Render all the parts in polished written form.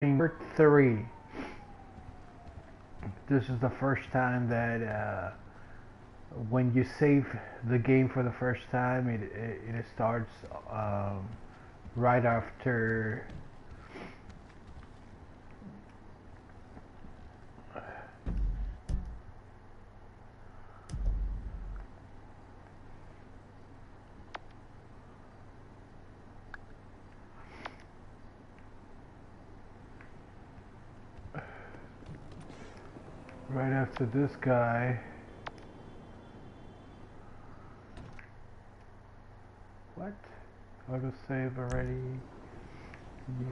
Mission 3. This is the first time that when you save the game for the first time, it starts right after. Right after this guy. What? Auto save already?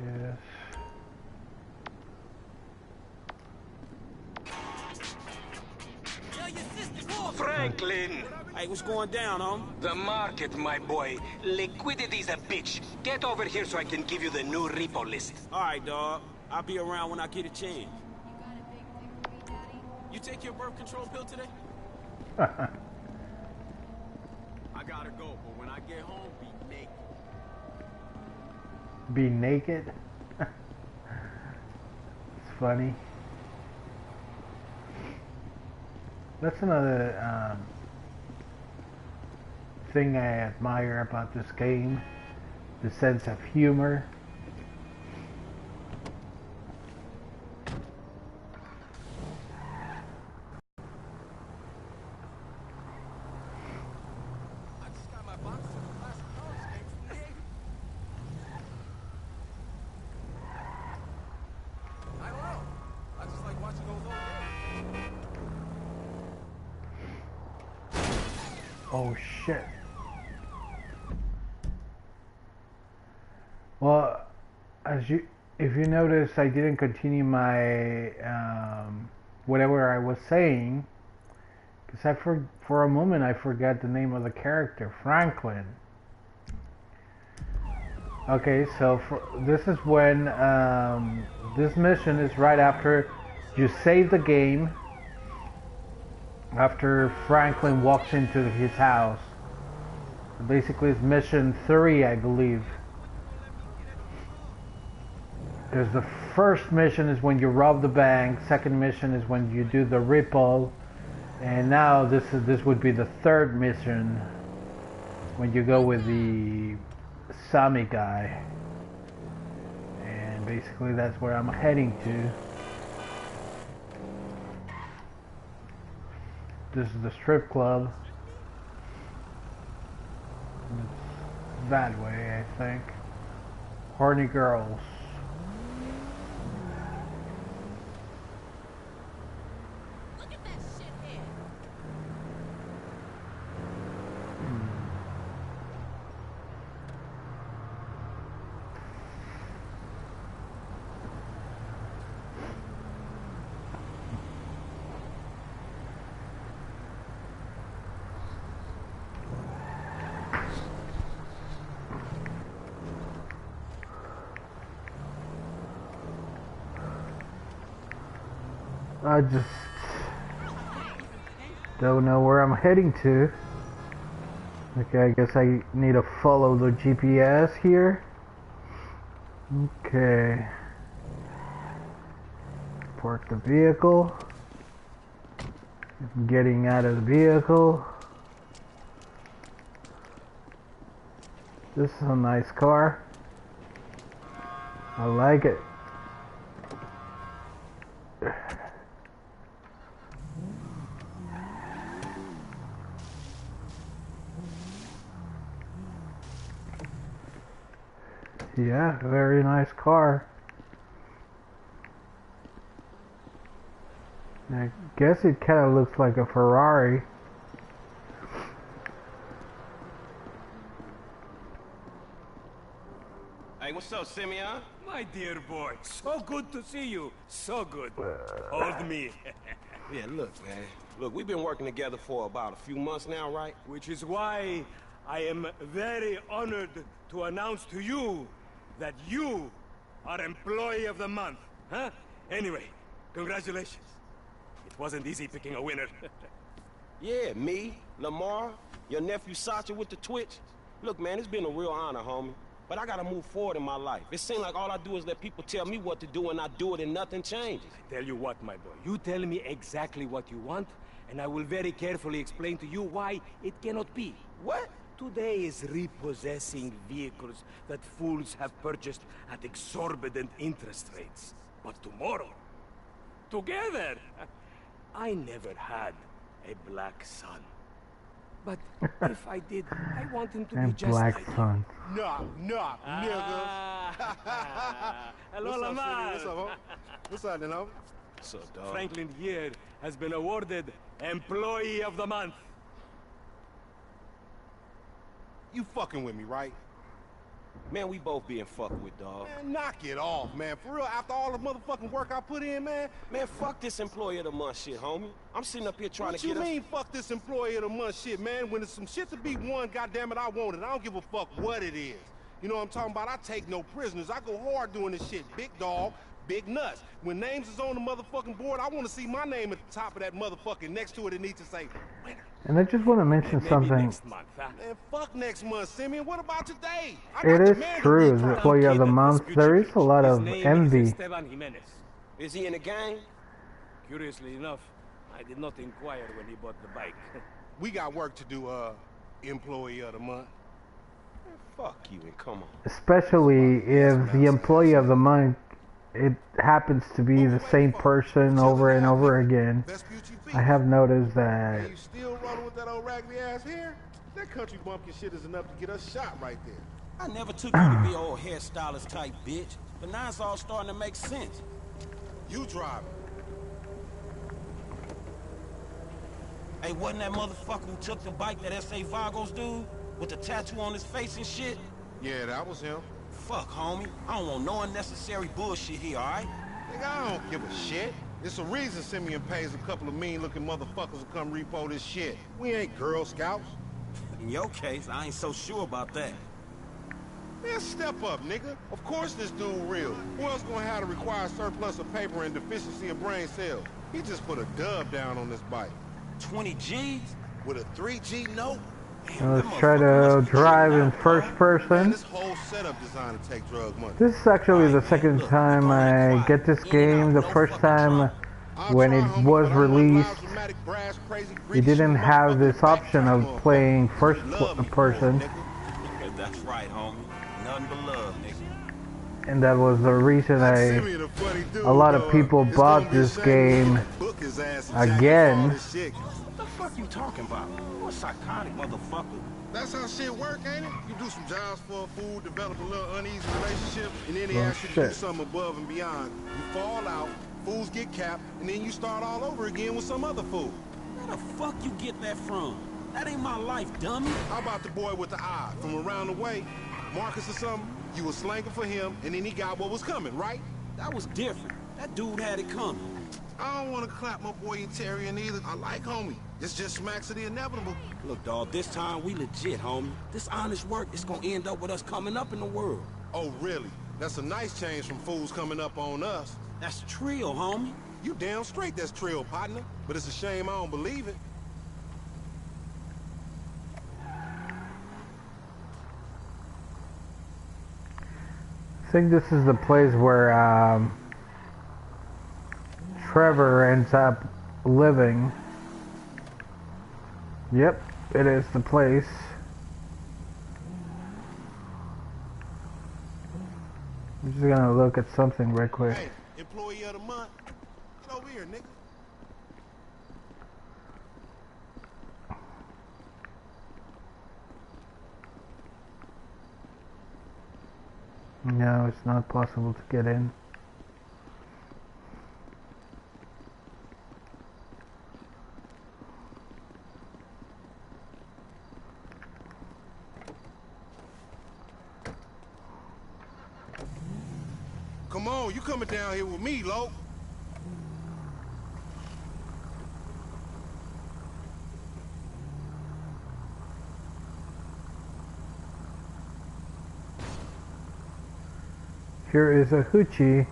Yes. Franklin! Hey, what's going down, The market, my boy. Liquidity's a bitch. Get over here so I can give you the new repo list. Alright, dog. I'll be around when I get a chance. You take your birth control pill today? I gotta go, but when I get home, be naked. Be naked? It's funny. That's another thing I admire about this game. The sense of humor. Oh shit. Well, if you notice, I didn't continue my whatever I was saying, because for a moment I forgot the name of the character, Franklin. Okay, so this is when this mission is right after you save the game. After Franklin walks into his house. Basically it's Mission 3, I believe. Because the first mission is when you rob the bank, second mission is when you do the repo, and now this would be the third mission when you go with the Sami guy. And basically that's where I'm heading to. This is the strip club. It's that way, I think. Horny girls. Look at that shithead. I just don't know where I'm heading to. Okay, I guess I need to follow the GPS here. Okay. Park the vehicle. Getting out of the vehicle. This is a nice car. I like it. Yeah, very nice car. I guess it kind of looks like a Ferrari. Hey, what's up, Simeon? My dear boy, so good to see you. So good. Hold me. Yeah, look, man. Look, we've been working together for about a few months now, right? Which is why I am very honored to announce to you that you are Employee of the Month, huh? Anyway, congratulations. It wasn't easy picking a winner. Yeah, me, Lamar, your nephew Sacha with the Twitch. Look, man, it's been a real honor, homie. But I gotta move forward in my life. It seems like all I do is let people tell me what to do and I do it and nothing changes. Tell you what, my boy. You tell me exactly what you want, and I will very carefully explain to you why it cannot be. What? Today is repossessing vehicles that fools have purchased at exorbitant interest rates. But tomorrow, together, I never had a black son. But if I did, I want him to be And just black like sun. Knock, knock, nigga. Hello, What's up, Lamar. What's up, homie? What's up, then, homie? What's up, dog? Franklin here has been awarded Employee of the Month. You fucking with me, right? Man, we both being fucked with, dog. Man, knock it off, man. For real, after all the motherfucking work I put in, man. Man, fuck this employee of the month shit, homie. I'm sitting up here trying What to you get mean, fuck this employee of the month shit, man? When there's some shit to be won, goddammit, I want it. I don't give a fuck what it is. You know what I'm talking about? I take no prisoners. I go hard doing this shit. Big dog, big nuts. When names is on the motherfucking board, I want to see my name at the top of that motherfucking next to it. It needs to say winner. And I just want to mention Maybe something. next month, huh? Man, fuck next month, Simeon. What about today? I It got is demand to true, retry. the employee of the month. There is a lot His of name envy. is Esteban Jimenez. Is he in the gang? Curiously enough, I did not inquire when he bought the bike. We got work to do, employee of the month. Fuck you and come on. Especially if the employee of the month, it happens to be the same person over and over again. I have noticed that. Hey, you still rolling with that old raggedy ass hair? That country bumpkin shit is enough to get us shot right there. I never took you to be an old hairstylist type bitch, but now it's all starting to make sense. You driving. Hey, wasn't that motherfucker who took the bike that S.A. Vagos dude? With the tattoo on his face and shit? Yeah, that was him. Fuck, homie. I don't want no unnecessary bullshit here, alright? Nigga, I don't give a shit. It's a reason Simeon pays a couple of mean-looking motherfuckers to come repo this shit. We ain't Girl Scouts. In your case, I ain't so sure about that. Man, step up, nigga. Of course this dude real. Who else gonna have the required surplus of paper and deficiency of brain cells? He just put a dub down on this bike. 20 G's? With a 3G note? And let's try to drive in first Man, person. this whole setup designed to take drug money. This is actually the second time I get this game. The first time when it was released, you didn't have this option of playing first person, That's right, homie. Nothing but love, nigga. and that was the reason a lot of people bought this game again. What the fuck you talking about? You a psychotic motherfucker. That's how shit work, ain't it? You do some jobs for a fool, develop a little uneasy relationship, and then he asks you to do shit. something above and beyond. You fall out, fools get capped, and then you start all over again with some other fool. Where the fuck you get that from? That ain't my life, dummy. How about the boy with the eye from around the way? Marcus or something? You was slanking for him, and then he got what was coming, right? That was different. That dude had it coming. I don't want to clap my boy Interior either. I like homie. This just smacks of the inevitable. Look, dawg, this time we legit, homie. This honest work is gonna end up with us coming up in the world. Oh, really? That's a nice change from fools coming up on us. That's trill, homie. You damn straight that's trill, partner. But it's a shame I don't believe it. I think this is the place where Trevor ends up living. Yep, it is the place. I'm just gonna look at something right quick. Hey, employee of the month. Get over here, nigga. No, it's not possible to get in. Come on, you coming down here with me, Lo. Here is a hoochie.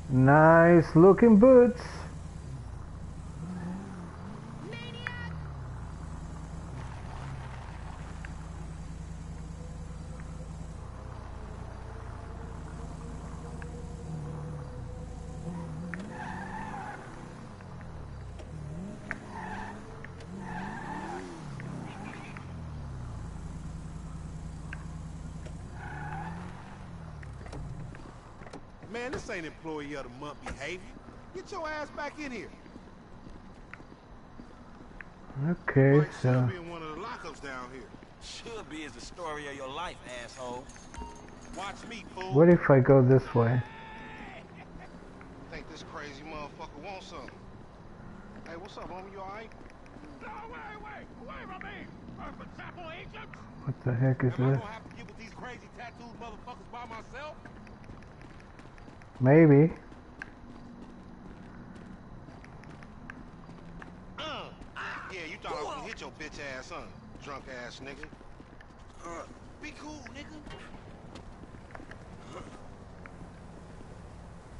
Nice looking boots. Man, this ain't employee of the month behavior. Get your ass back in here. Okay, Might so should be in one of the lockups down here. Should be is the story of your life, asshole. Watch me, fool. what if I go this way? Think this crazy motherfucker wants something. Hey, what's up, homie? You alright? No, wait from me! Sample agent? What the heck is Am I this? gonna have to get with these crazy tattooed motherfuckers by myself? Maybe. Yeah, you thought I was gonna hit your bitch ass, huh? Drunk ass nigga. Be cool, nigga.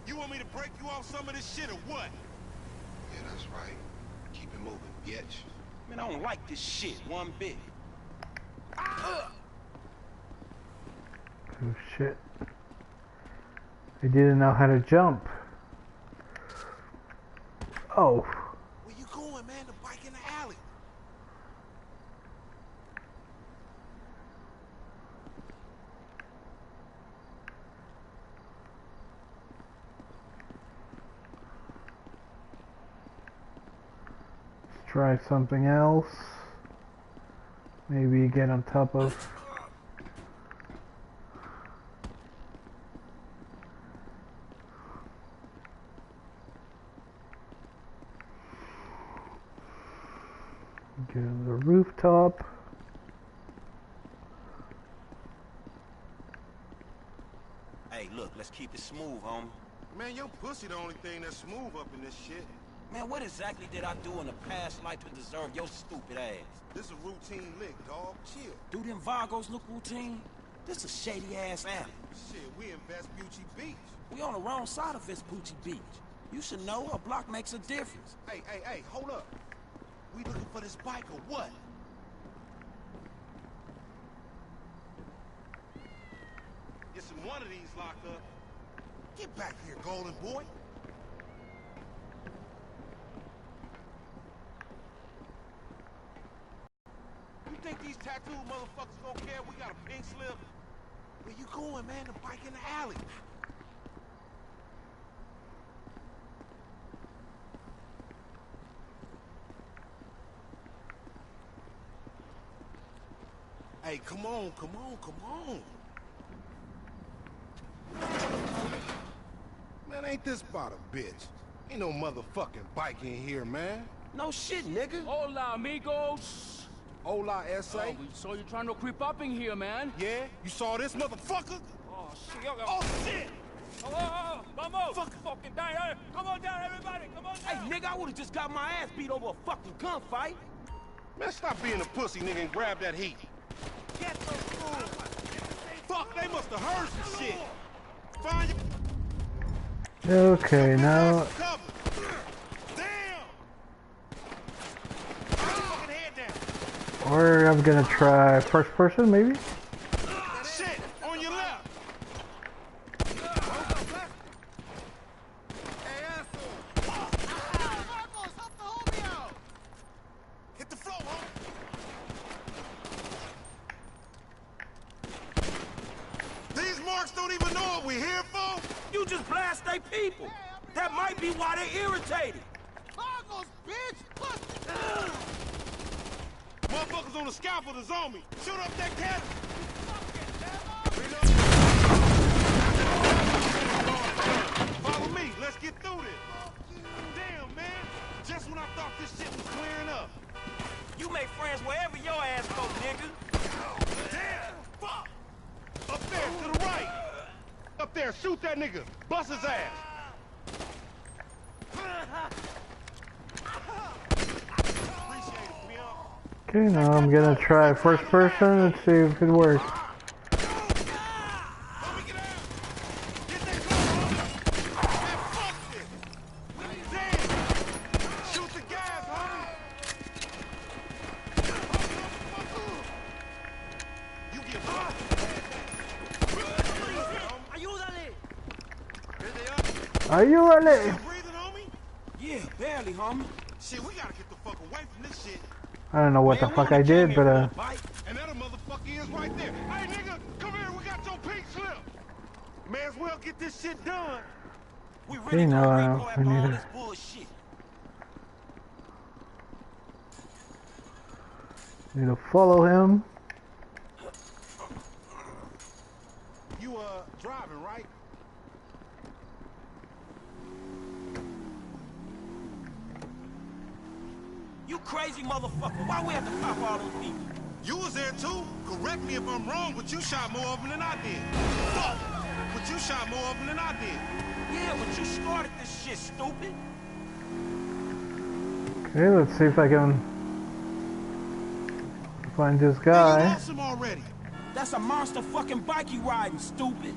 You want me to break you off some of this shit or what? Yeah, that's right. Keep it moving, bitch. Man, I don't like this shit one bit. Oh shit. I didn't know how to jump. Oh. Where you going, man? The bike in the alley. Let's try something else. Maybe get on top of. Get on the rooftop. Hey, look, let's keep it smooth, homie. Man, your pussy the only thing that's smooth up in this shit. Man, what exactly did I do in a past life to deserve your stupid ass? This a routine lick, dog. Chill. Do them Vagos look routine? This a shady-ass alley. Shit, we in Vespucci Beach. We on the wrong side of Vespucci Beach. You should know a block makes a difference. Hey, hold up. We looking for this bike or what? It's in one of these locked up. Get back here, golden boy. You think these tattooed motherfuckers gonna care we got a pink slip? Where you going, man? The bike in the alley. Hey, come on. Man, ain't this about a bitch? Ain't no motherfucking bike in here, man. No shit, nigga. Hola, amigos. Hola, S.A. We saw you trying to creep up in here, man. Yeah? You saw this motherfucker? Oh, shit. Oh, shit! Oh, vamos. Fucking down. Hey, come on down, everybody. Come on Hey, down. nigga, I would've just got my ass beat over a fucking gunfight. Man, stop being a pussy, nigga, and grab that heat. Get the fool! Fuck, they must have heard some shit. Find your... Okay, now. Cover. Damn! Fucking head down. Or I'm gonna try first person, maybe? Shit! On your left! Hey, asshole! Marcos, help the homie out! Hit the floor, homie! These marks don't even know what we're here for! You just blast they people. That might be why they irritated. Marcos, bitch! Motherfuckers on the scaffold is on me! Shoot up that cat! Follow me, let's get through this! Damn, man! Just when I thought this shit was clearing up! You make friends wherever your ass go, nigga. Damn! Fuck! Up there, to the right! Up there, shoot that nigga! Bust his ass! Appreciate it, pimp. Okay, now I'm gonna try first person and see if it works. Let me get out! Get that gun, homie! Man, fuck this! Damn! Shoot the gas, homie! You get fucked! Ayúdale! Still breathing, homie? Yeah, barely, homie. Shit, we gotta get the fuck away from this shit. I don't know what the Man, fuck we I only came did, here but for a bite. And that motherfucker is right there. Hey, nigga, come here, we got your pink slip. May as well get this shit done. We really know, gonna repo we after need all to- this bullshit. Need to follow him. You driving, right? You crazy motherfucker. Why we have to pop all those people? You was there too. Correct me if I'm wrong, but you shot more of them than I did. Fuck! But you shot more of them than I did. Yeah, but you started this shit, stupid. Okay, let's see if I can find this Man, you guy. lost him already. That's a monster fucking bike you riding, stupid.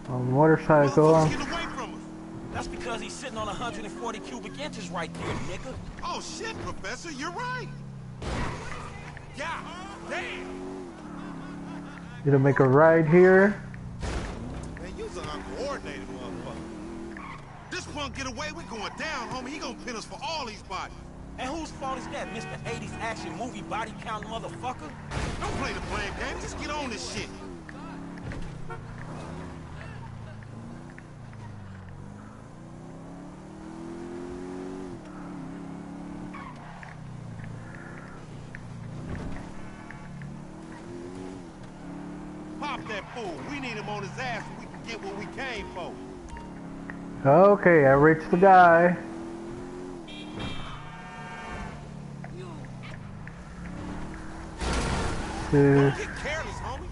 On the motorcycle. Motherfuckers get away from us. That's because he's sitting on 140 cubic inches right there, nigga. Oh shit, Professor, you're right. Yeah, damn. Need to make a ride here. Man, you's an uncoordinated motherfucker. This punk get away, we going down, homie. He gonna pin us for all these bodies. And whose fault is that, Mr. 80s action movie body count motherfucker? Don't play the blame game, just get on this shit. Pop that fool. We need him on his ass so we can get what we came for. Okay, I reached the guy. Don't get careless, homie.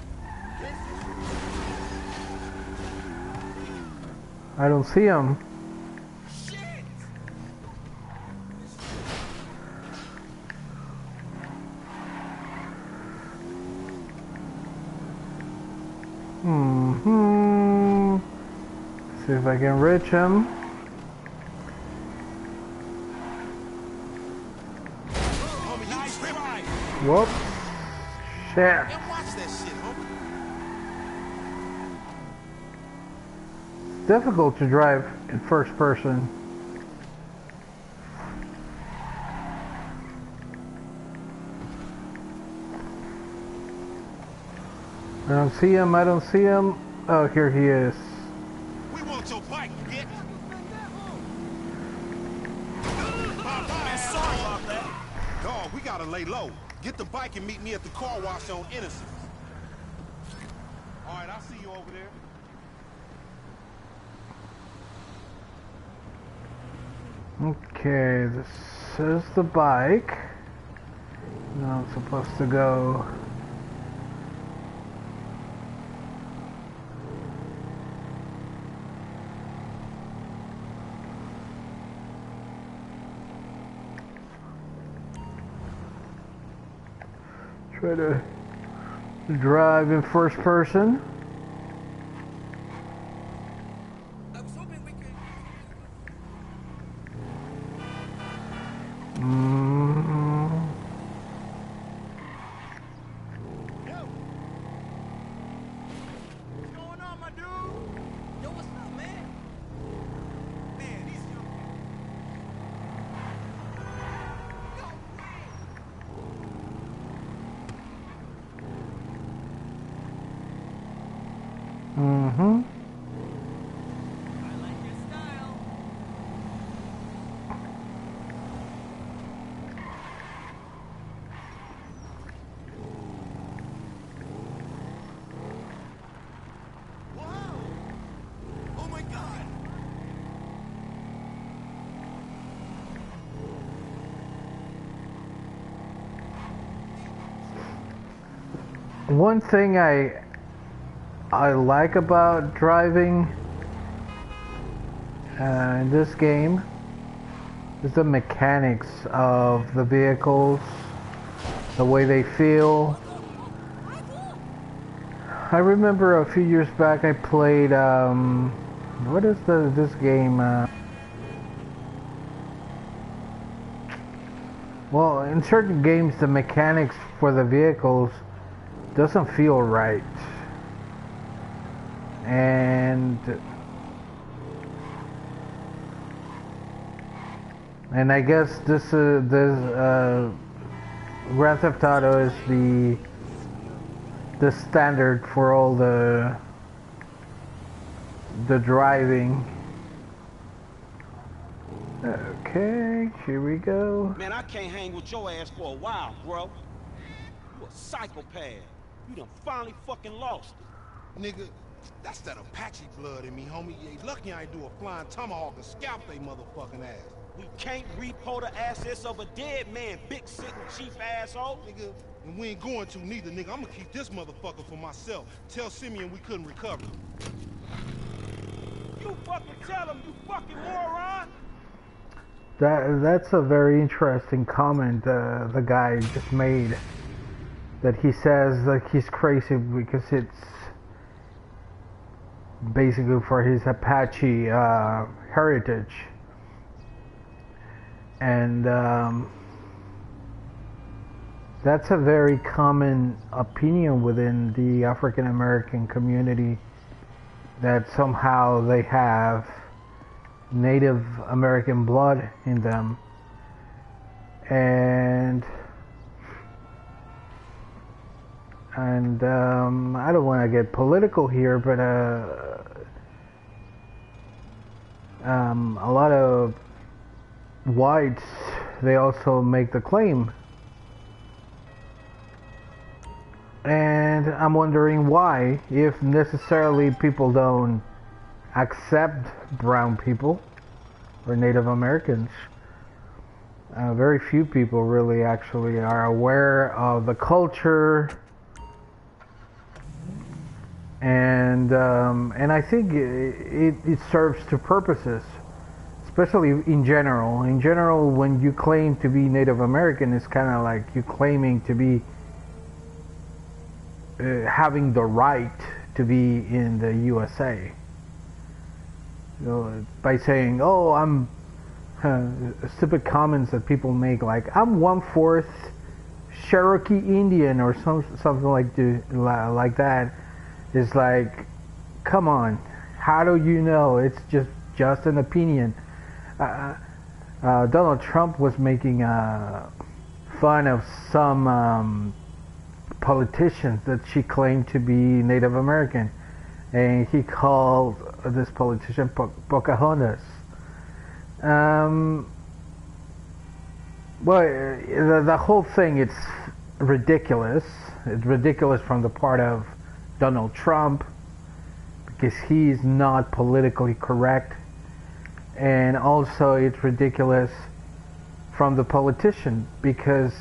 I don't see him. Shit! See if I can reach him. Homie, you tripping. Whoop. Shit. Man, watch that shit, homie. Difficult to drive in first person. I don't see him, I don't see him. Oh, here he is. We want your bike, bitch. Man, sorry about that. Dog, we gotta lay low. Get the bike and meet me at the car wash on Innocence. All right, I'll see you over there. Okay, this is the bike. Now I'm supposed to go. Try to drive in first person. I was hoping we could. What's going on, my dude? Yo, what's up, man? Man, these young Mm-hmm. I like your style. Wow! Oh my God! One thing I like about driving in this game is the mechanics of the vehicles, the way they feel. I remember a few years back I played what is this game? Well, in certain games the mechanics for the vehicles doesn't feel right. And I guess this Grand Theft Auto is the standard for all the driving. Okay, here we go. Man, I can't hang with your ass for a while, bro. You a psychopath. You done finally fucking lost it. Nigga, that's that Apache blood in me, homie. You ain't lucky I ain't do a flying tomahawk and scalp they motherfucking ass. We can't repo the assets of a dead man, big sitting chief asshole. Nigga, and we ain't going to neither, nigga. I'm gonna keep this motherfucker for myself. Tell Simeon we couldn't recover. You fucking tell him, you fucking moron. That's a very interesting comment the guy just made. That he says like he's crazy because it's basically for his Apache heritage. And that's a very common opinion within the African American community, that somehow they have Native American blood in them. And I don't want to get political here, but a lot of whites, they also make the claim. And I'm wondering why, if necessarily people don't accept brown people or Native Americans. Very few people really actually are aware of the culture, and I think it serves two purposes, especially in general. In general, when you claim to be Native American, it's kind of like you claiming to be having the right to be in the USA. You know, by saying, "Oh, I'm," stupid comments that people make, like "I'm 1/4 Cherokee Indian" or something like that. It's like, come on, how do you know? It's just an opinion. Donald Trump was making fun of some politicians that she claimed to be Native American, and he called this politician Pocahontas. Well, the whole thing, it's ridiculous. It's ridiculous from the part of Donald Trump, because he's not politically correct, and also it's ridiculous from the politician, because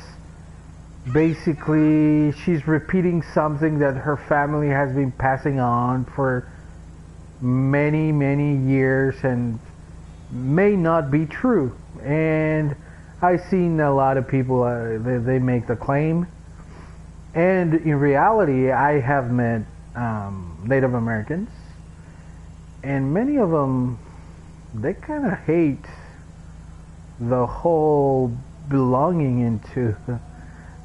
basically she's repeating something that her family has been passing on for many years and may not be true. And I've seen a lot of people, they make the claim, and in reality I have met Native Americans, and many of them, they kind of hate the whole belonging into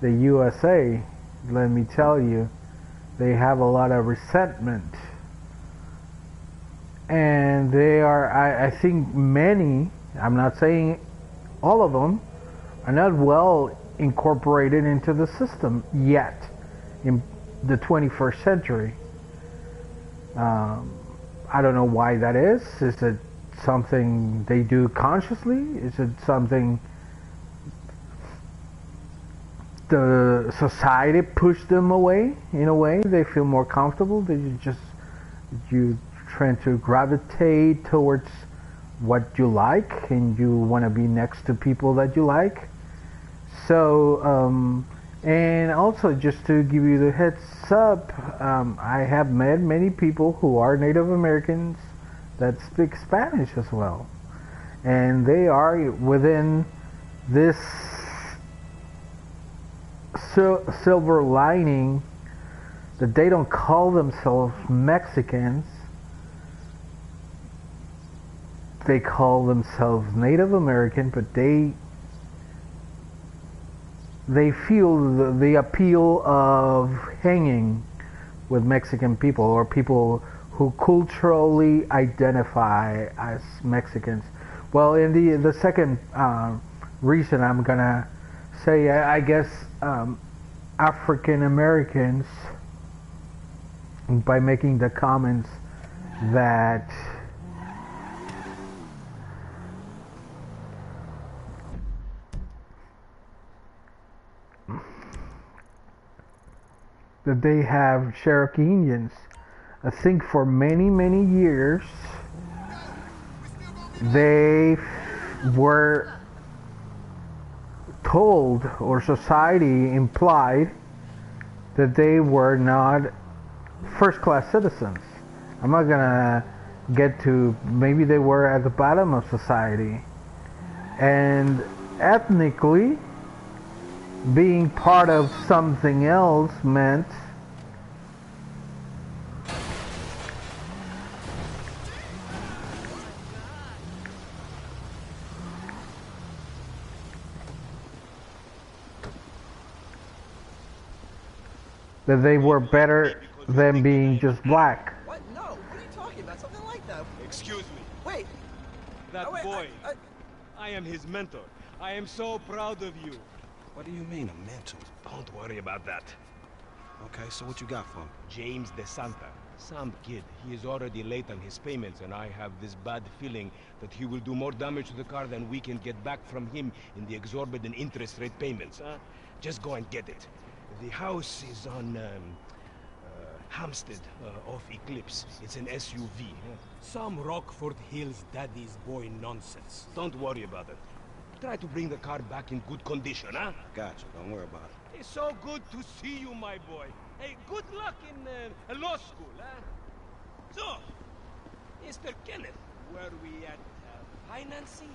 the USA. Let me tell you, they have a lot of resentment, and they are, I think many, I'm not saying all of them, are not well incorporated into the system yet in the 21st century. I don't know why that is. Is it something they do consciously? Is it something the society pushed them away? In a way, they feel more comfortable. You trying to gravitate towards what you like, and you want to be next to people that you like. So, and also, just to give you the heads up, I have met many people who are Native Americans that speak Spanish as well, and they are within this silver lining that they don't call themselves Mexicans. They call themselves Native American, but they feel the appeal of hanging with Mexican people, or people who culturally identify as Mexicans. Well, in the second reason, I'm gonna say, I guess African Americans by making the comments that they have Cherokee Indians. I think for many years they were told, or society implied, that they were not first-class citizens. I'm not gonna get to, maybe they were at the bottom of society, and ethnically being part of something else meant that they were better than being just black. What? No. What are you talking about? Something like that. Excuse me. Wait. That Oh, wait, boy. I am his mentor. I am so proud of you. What do you mean, a mentor? Don't worry about that. Okay, so what you got for him? James DeSanta. Some kid. He is already late on his payments, and I have this bad feeling that he will do more damage to the car than we can get back from him in the exorbitant interest rate payments, huh? Just go and get it. The house is on Hampstead, off Eclipse. It's an SUV. Some Rockford Hills daddy's boy nonsense. Don't worry about it. Try to bring the car back in good condition, huh? Gotcha, don't worry about it. It's so good to see you, my boy. Hey, good luck in law school, huh? So, Mr. Kenneth, were we at financing?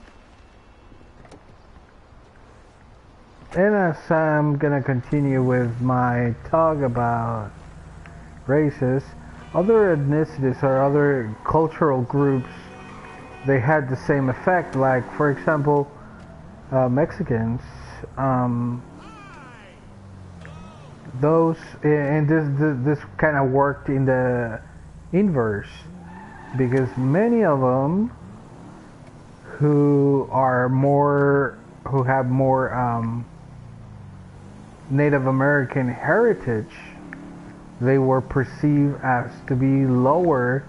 And as I'm gonna continue with my talk about races, other ethnicities or other cultural groups, they had the same effect. Like, for example, Mexicans, those, and this kind of worked in the inverse, because many of them who have more Native American heritage, they were perceived as to be lower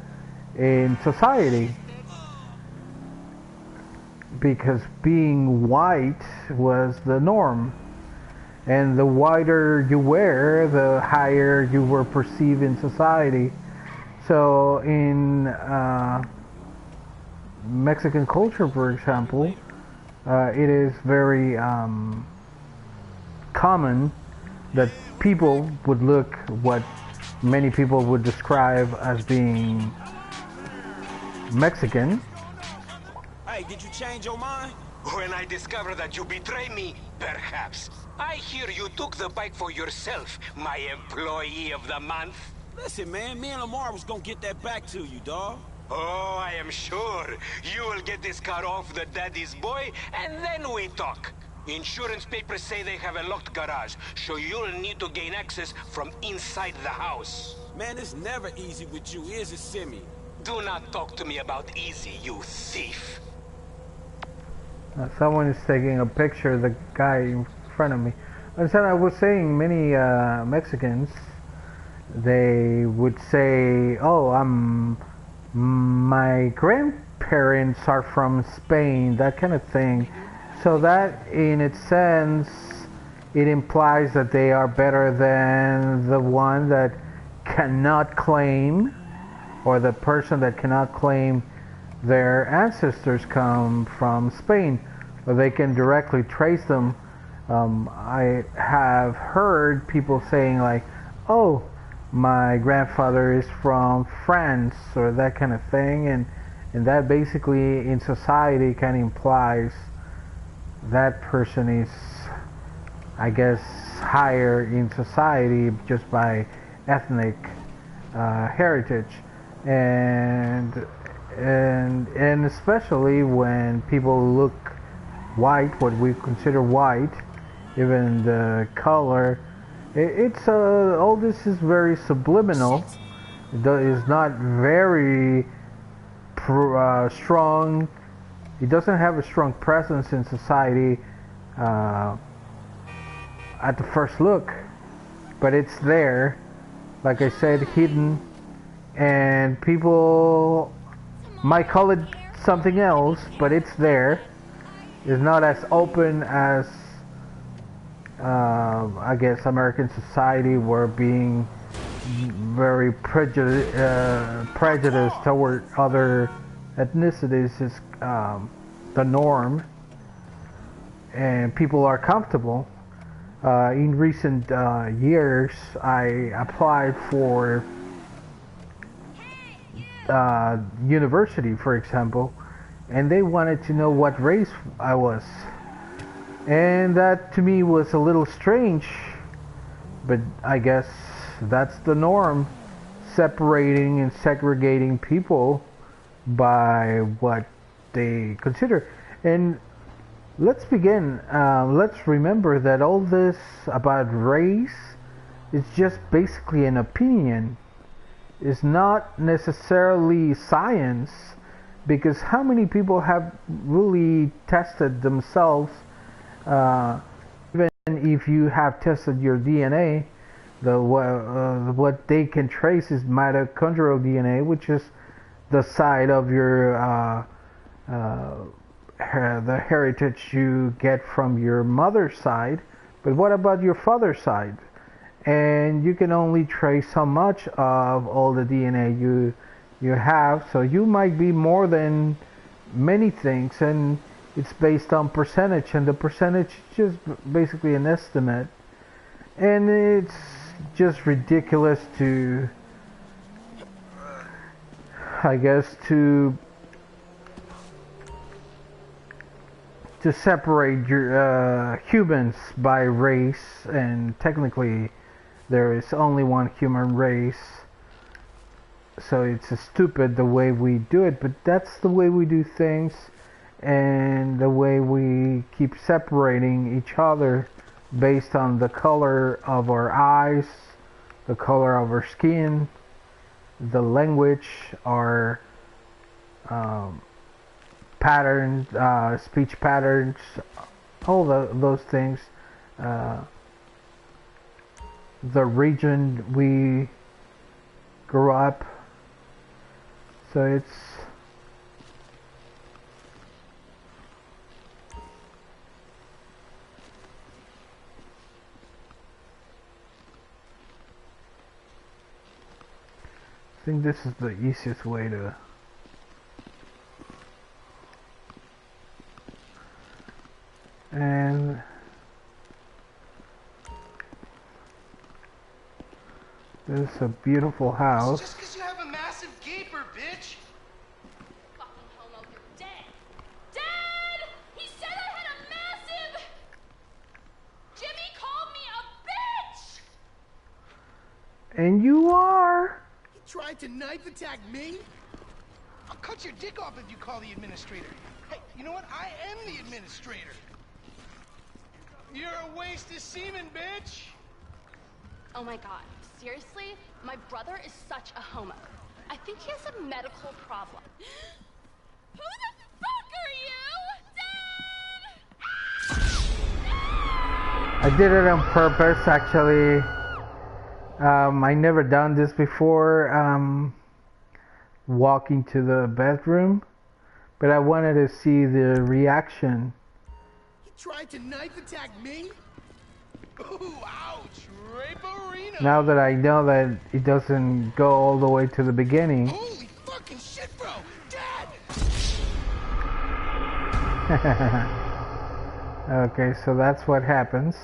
in society, because being white was the norm, and the whiter you were, the higher you were perceived in society. So in Mexican culture, for example, it is very common that people would look what many people would describe as being Mexican. Hey, did you change your mind? When I discover that you betray me, perhaps. I hear you took the bike for yourself, my employee of the month. Listen, man, me and Lamar was gonna get that back to you, dawg. Oh, I am sure. You will get this car off the daddy's boy, and then we talk. Insurance papers say they have a locked garage, so you'll need to gain access from inside the house. Man, it's never easy with you, is it, Simi? Do not talk to me about easy, you thief. Someone is taking a picture of the guy in front of me. And so I was saying, many Mexicans, they would say, "Oh, my grandparents are from Spain," that kind of thing. So that, in its sense, it implies that they are better than the one that cannot claim, or the person that cannot claim their ancestors come from Spain, or they can directly trace them. I have heard people saying like, "Oh, my grandfather is from France," or that kind of thing, and that basically in society kind of implies that person is, I guess, higher in society just by ethnic heritage, and especially when people look white, what we consider white, even the color, it's all this is very subliminal. It is not very strong. It doesn't have a strong presence in society at the first look, but it's there, like I said, hidden and people might call it something else, but it's there. It's not as open as I guess American society were being very prejudiced toward other ethnicities is the norm, and people are comfortable. In recent years, I applied for university, for example, and they wanted to know what race I was. And that to me was a little strange, but I guess that's the norm, separating and segregating people by what they consider. And let's begin. Let's remember that all this about race is just basically an opinion. It's not necessarily science, because how many people have really tested themselves? Even if you have tested your DNA, what they can trace is mitochondrial DNA, which is the side of your the heritage you get from your mother's side. But what about your father's side? And you can only trace so much of all the DNA you have, so you might be more than many things, and it's based on percentage, and the percentage is just basically an estimate. And it's just ridiculous to, I guess, to separate your humans by race, and technically there is only one human race, so it's stupid the way we do it, but that's the way we do things, and the way we keep separating each other based on the color of our eyes, the color of our skin, the language, our patterns, speech patterns, all those things, the region we grew up. So it's I think this is the easiest way to and this is a beautiful house. Just because you have a massive gaper, bitch. Fucking homo, you're dead. Dad! He said I had a massive... Jimmy called me a bitch! And you are. He tried to knife attack me? I'll cut your dick off if you call the administrator. Hey, you know what? I am the administrator. You're a waste of semen, bitch. Oh my god, seriously? My brother is such a homo. I think he has a medical problem. Who the fuck are you? Dad! I did it on purpose, actually. I never done this before, walking to the bedroom, but I wanted to see the reaction. He tried to knife attack me? Ooh, ouch, raperino. Now that I know that it doesn't go all the way to the beginning. Holy fucking shit, bro! Dad! Okay, so that's what happens.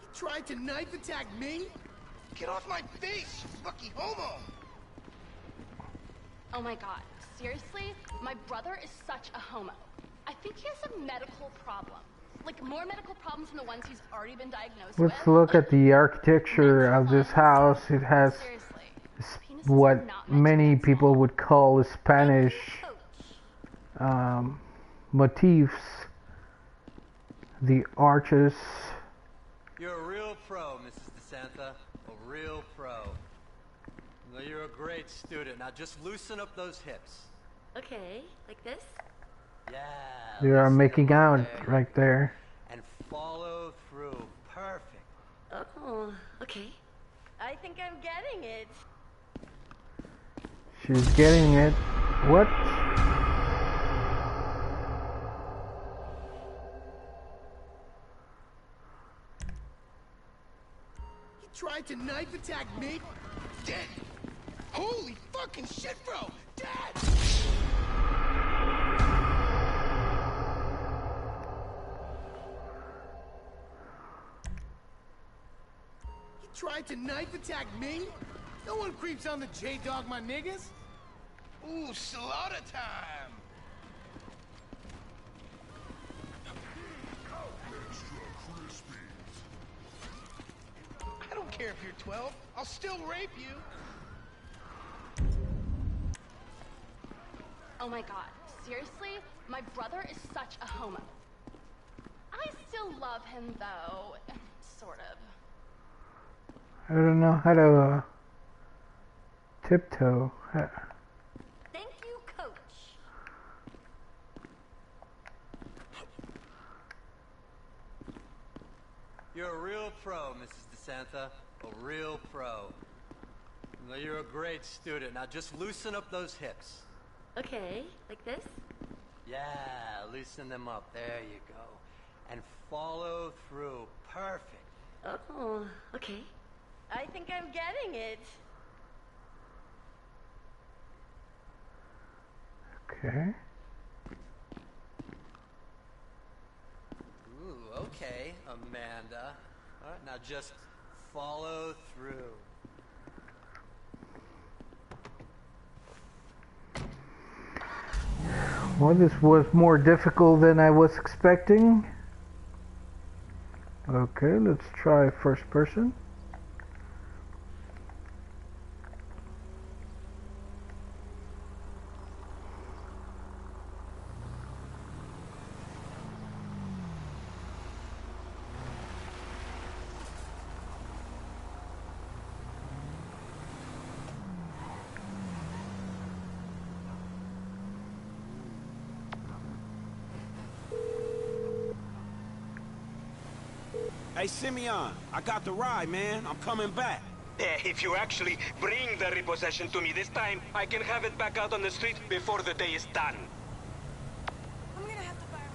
He tried to knife attack me? Get off my face, you fucking homo! Oh my god, seriously? My brother is such a homo. I think he has a medical problem. Like, more medical problems than the ones he's already been diagnosed with. Let's look at the architecture of this house. It has what many people would call Spanish motifs. The arches. You're a real pro, Mrs. DeSanta. A real pro. Well, you're a great student. Now just loosen up those hips. Okay, like this? Yeah. They are making out there. right there. And follow through. Perfect. Oh, okay. I think I'm getting it. She's getting it. What? He tried to knife attack me? Dead! Holy fucking shit, bro! Dead! He tried to knife attack me? No one creeps on the J-Dog, my niggas. Ooh, slaughter time! I don't care if you're 12. I'll still rape you. Oh my god, seriously? My brother is such a homo. I still love him though, sort of. I don't know how to tiptoe. Thank you, Coach. You're a real pro, Mrs. DeSanta. A real pro. Well, you're a great student. Now just loosen up those hips. Okay, like this? Yeah, loosen them up. There you go. And follow through. Perfect. Oh, okay. I think I'm getting it. Okay. Ooh, okay, Amanda. All right, now just follow through. Well, this was more difficult than I was expecting. Okay, let's try first person. Hey, Simeon, I got the ride, man. I'm coming back. If you actually bring the repossession to me this time, I can have it back out on the street before the day is done. I'm gonna have to fire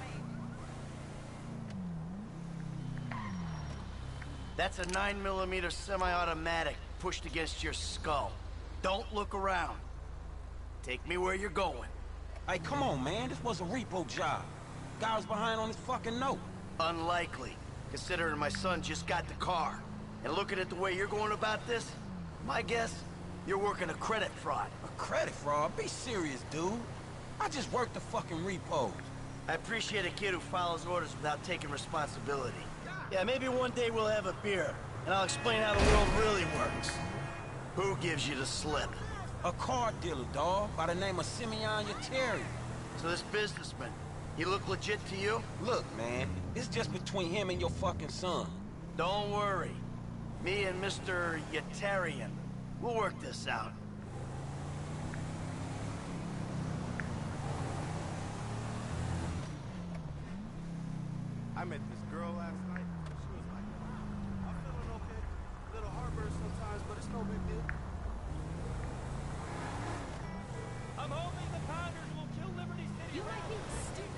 my... That's a 9mm semi-automatic pushed against your skull. Don't look around. Take me where you're going. Hey, come on, man. This was a repo job. Guy was behind on his fucking note. Unlikely, considering my son just got the car. And looking at the way you're going about this, my guess, you're working a credit fraud. A credit fraud? Be serious, dude. I just worked the fucking repos. I appreciate a kid who follows orders without taking responsibility. Yeah, maybe one day we'll have a beer, and I'll explain how the world really works. Who gives you the slip? A car dealer, dawg, by the name of Simeon Yetarian. So this businessman, he look legit to you? Look, man, it's just between him and your fucking son. Don't worry. Me and Mr. Yetarian, we'll work this out. I met this girl last night. She was like, I'm feeling okay. A little heartburn sometimes, but it's no big deal. I'm hoping the Pounders will kill Liberty City. You might be stupid.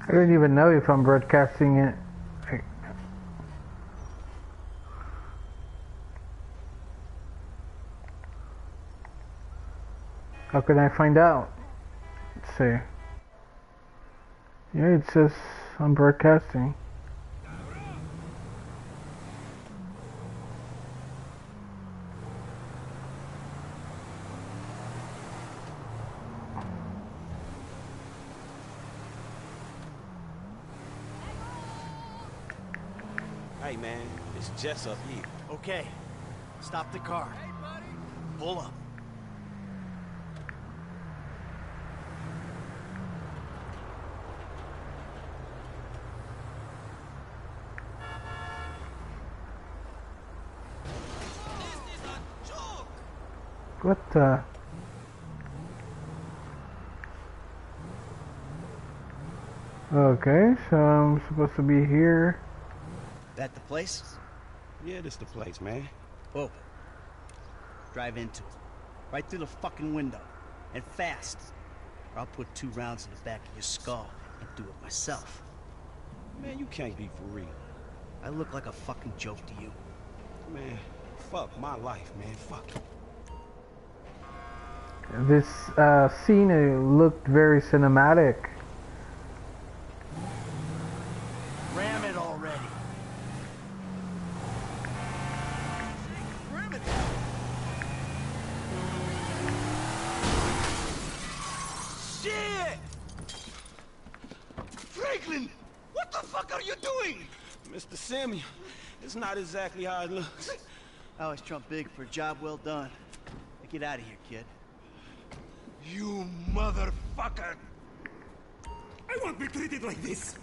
I don't even know if I'm broadcasting it. How can I find out? Let's see. Yeah, it says I'm broadcasting. Hey, man, it's Jess up here. Okay, stop the car. Hey, buddy. Pull up. What the? Okay, so I'm supposed to be here. That the place? Yeah, this the place, man. Whoa. Drive into it. Right through the fucking window. And fast. Or I'll put 2 rounds in the back of your skull and do it myself. Man, you can't be for real. I look like a fucking joke to you. Man, fuck my life, man. Fuck it. This scene looked very cinematic. Ram it already. Ram it. Shit! Franklin! What the fuck are you doing? Mr. Samuel, it's not exactly how it looks. I always trump big for a job well done. Now get out of here, kid. You motherfucker! I won't be treated like this!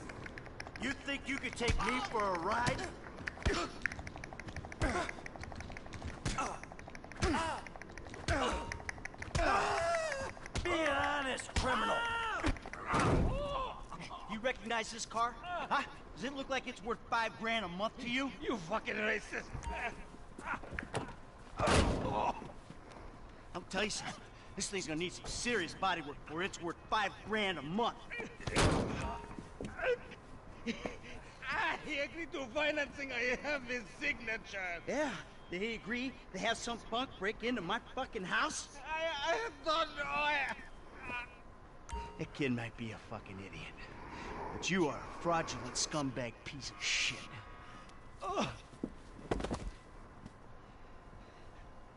You think you could take me for a ride? Be an honest criminal. You recognize this car? Huh? Does it look like it's worth $5 grand a month to you? You fucking racist! I'll tell you something. This thing's gonna need some serious body work before it's worth $5 grand a month. He agreed to financing. I have his signature. Yeah, did he agree to have some punk break into my fucking house? I don't know. That kid might be a fucking idiot, but you are a fraudulent scumbag piece of shit. Ugh.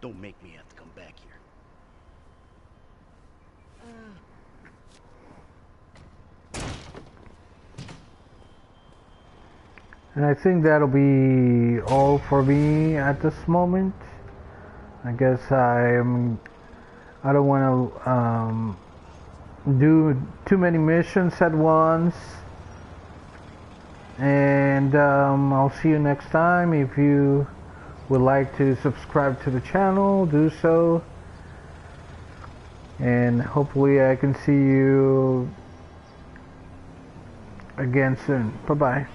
Don't make me have to come back here. And I think that'll be all for me at this moment. I guess I don't want to do too many missions at once. And I'll see you next time. If you would like to subscribe to the channel, do so. And hopefully I can see you again soon. Bye-bye.